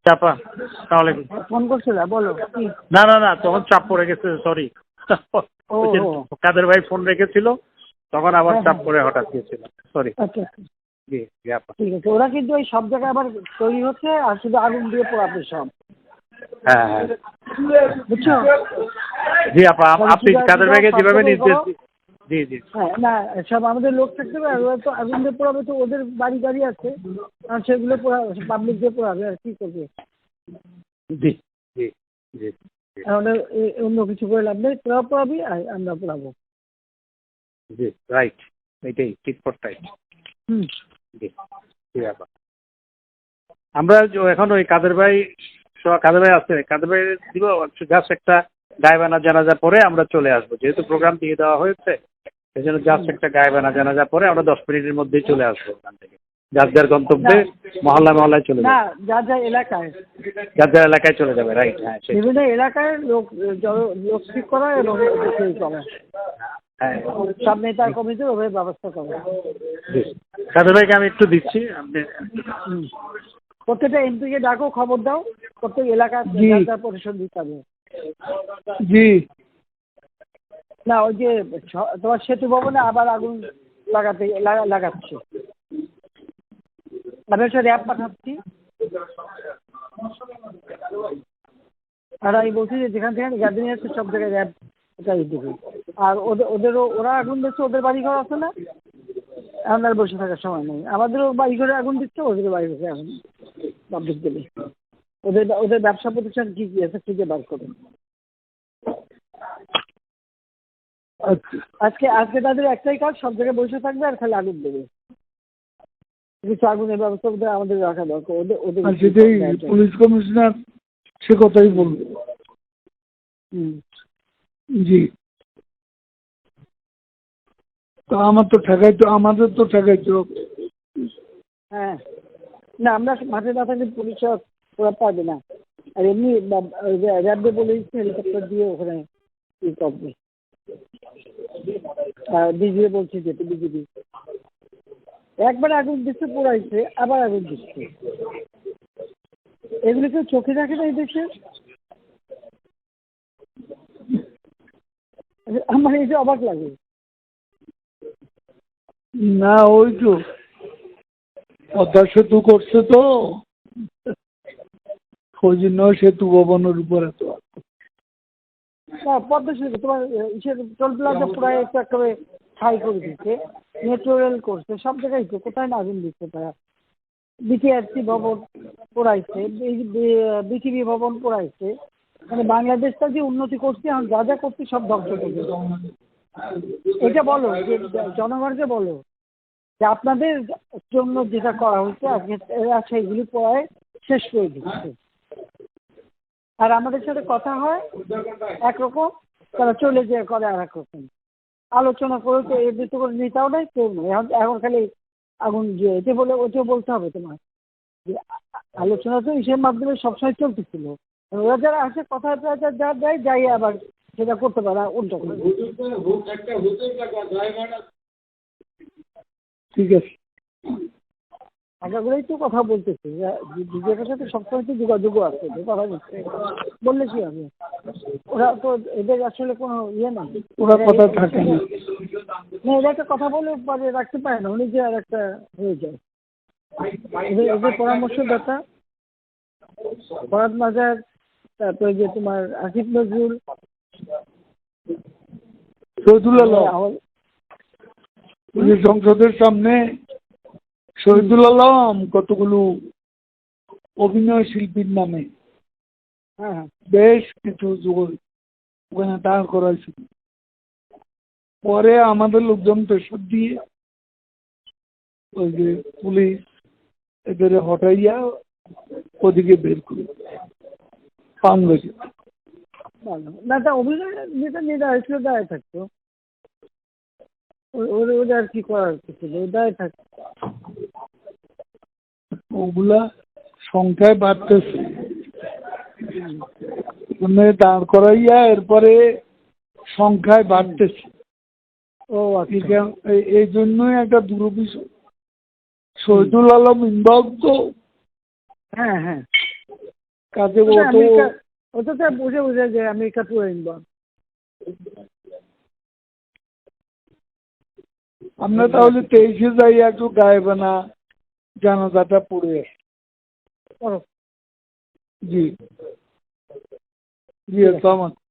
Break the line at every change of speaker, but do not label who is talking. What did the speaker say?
চাপা তাহলে
ফোন করছিল, বলো কি?
না না না, তখন চাপ পড়ে গেছে, সরি।
ও
কাদের ভাই ফোন রেখেছিল, তখন আবার
হ্যাঁ,
চাপ
হ্যাঁ।
পড়ে হঠাৎ গিয়েছিল, সরি।
আচ্ছা আচ্ছা,
জি জি আপা।
ঠিক আছে। ওরা কিন্তু ওই সব জায়গায় আবার তৈরি হচ্ছে, আর শুধু আগুন দিয়ে পোড়াবে সব,
হ্যাঁ হ্যাঁ
বুঝছো?
জি আপা, আপনি
পূজা
কাদের
টুজা
ভাইকে
সব
যেভাবে
জায়গায়
নির্দেশ
করো।
জি জি
হ্যাঁ, না, সব আমাদের লোক থাকতে হবে, আর ওরা তো আগুন দিয়ে পোড়াবে, তো ওদের বাড়ি গাড়ি আছে, আর সেগুলো পাবলিক দিয়ে পোড়াবে, আর কি করবে?
জি জি জি জি
তাহলে অন্য কিছু করে লাভ নেই, তোরা পোড়াবি আর আমরা পোড়াবো।
জি রাইট, এটাই ঠিক ফর রাইট।
হুম।
জি জি আপা। আমরা এখন ওই কাদের ভাই আছে, কাদের ভাই দিব জাস্ট একটা গায়েবানা জানাজা পরে আমরা চলে আসবো, যেহেতু প্রোগ্রাম দিয়ে দেওয়া হয়েছে, সেই জন্য জাস্ট একটা গায়েবানা জানাজা পরে আমরা 10 মিনিটের মধ্যেই চলে আসবো ওখান থেকে, যার যার গন্তব্যে মহল্লায় চলে
না,
যাবে,
যার যার এলাকায়,
যার যার এলাকায় চলে যাবে, রাইট। হ্যাঁ সেই
বিভিন্ন এলাকায় লোক লোক ঠিক করা এবং সেই করা,
হ্যাঁ
সব নেতা কমিটির ওভাবে ব্যবস্থা করা।
জি। কাদের ভাইকে আমি একটু দিচ্ছি, আপনি
হুম। প্রত্যেকটা এমপিকে ডাকো, খবর দাও, প্রত্যেক এলাকার
জি।
যার যার পরিষদ দিতে হবে।
জি
না, ওই যে তোমার সেতু ভবনে আবার আগুন লাগাচ্ছে, আমি একটা র্যাব পাঠাচ্ছি, আর আমি বলছি যে যেখান থেকে গ্যাদারিং আছে সব জায়গায় র্যাব এটাই দেবে। আর ওরা আগুন দিচ্ছে, ওদের বাড়িঘর আছে না, এখন আর বসে থাকার সময় নেই, আমাদেরও বাড়িঘরে আগুন দিচ্ছে, ওদের বাড়ি ঘরে আগুন পাবলিক দেবে। ওদের ব্যবসা প্রতিষ্ঠান কি কি আছে খুঁজে বার করুন। আজকে তাদের একটাই কাজ, সব জায়গায় বসে থাকবে আর খালি আগুন দেবে, কিছু আগুনের ব্যবস্থা আমাদের রাখা দরকার। ওদের
আর সেটাই পুলিশ কমিশনার সে কথাই বলবে।
হুম।
জি, তো আমাদের তো ঠেকাইতে হবে।
হ্যাঁ, না, আমরা মাঠে না থাকলে পুলিশ ওরা পারবে না, আর এমনি র্যাবকে বলে দিচ্ছে হেলিকপ্টার দিয়ে ওখানে ই করবে, আর বিজিবি বলছে যেতে, বিজিবি একবার আগুন দিচ্ছে, পোড়াইছে, আবার আগুন দিচ্ছে, এগুলো কেউ চোখে রাখে না এই দেশে। আমার এই যে অবাক লাগে।
না, ওই তো পদ্মা সেতু করছে, তো ওই জন্য সেতু ভবনের উপর এত
না, পদ্মা সেতু তোমার টোল প্লাজা পুরাই একটু একেবারে ছাই করে দিচ্ছে, মেট্রো রেল করছে, সব জায়গায় তো কোথায় না আগুন দিচ্ছে তারা। বিটিআরসি ভবন পোড়াইছে, বিটিভি ভবন পোড়াইছে, মানে বাংলাদেশটা যে উন্নতি করছে, এখন যা যা করছে সব ধ্বংস করছে। এটা বলো যে জনগণকে বলো যে আপনাদের জন্য যেটা করা হচ্ছে আজকে এরা সেইগুলি পড়ায় শেষ করে দিচ্ছে, আর আমাদের সাথে কথা হয় একরকম, তারা চলে যেয়ে করে আর একরকম। আলোচনা করে তো এর ভিতরে করে নেতাও নেই, কেউ নেই, এখন খালি আগুন যে এটা বলে ওটাও বলতে হবে তোমার, যে আলোচনা তো ইসের মাধ্যমে সবসময় চলতেছিল, ওরা যারা আসে কথা যা দেয় যাই আবার সেটা করতে পারে উল্টো করে।
ঠিক আছে।
আগাগুলোই তো কথা বলতেছে, বিজেপির সাথে সবসময় তো যোগাযোগও আছে, কথা বলছে, বললে কি হবে? ওরা তো এদের আসলে কোনো ইয়ে না,
ওরা কথা থাকে না।
এরা একটা কথা বলে পরে রাখতে পারে না, উনি যে আর একটা হয়ে যায়। এদের পরামর্শদাতা ফরাদ মাজার, তারপরে যে তোমার আসিফ নজরুল,
শহীদুল আলম, সংসদের সামনে শহীদুল আলম কতগুলো অভিনয় শিল্পীর নামে
হ্যাঁ
বেশ কিছু ওখানে দাঁড় করাইছিল। পরে আমাদের লোকজন প্রেশার দিয়ে ওই যে পুলিশ এদের হটাইয়া ওদিকে বের করে পান লেগে।
ভালো না, তা অভিনয় যেটা যেটা হয়েছিল দায় থাকতো, ওদের আর কি করার কিছু নেই, দায় থাকতো।
ওগুলা সংখ্যায় বাড়তেছে, দাঁড় করাইয়া এরপরে সংখ্যায় বাড়তেছে।
ও আচ্ছা,
এই জন্যই একটা দুরভিযোগ। শহীদুল আলম ইনভলভ তো।
হ্যাঁ হ্যাঁ,
কাজে
ওটা
অত
আমেরিকা, ওটা তো বুঝে বুঝে যে আমেরিকা ট্যুর ইনভলভ।
আমরা তাহলে 23-এ যাই, একটু গায়েবানা জানাজাটা পড়ে আসি।
করো।
জি জি, আসসালামু আলাইকুম।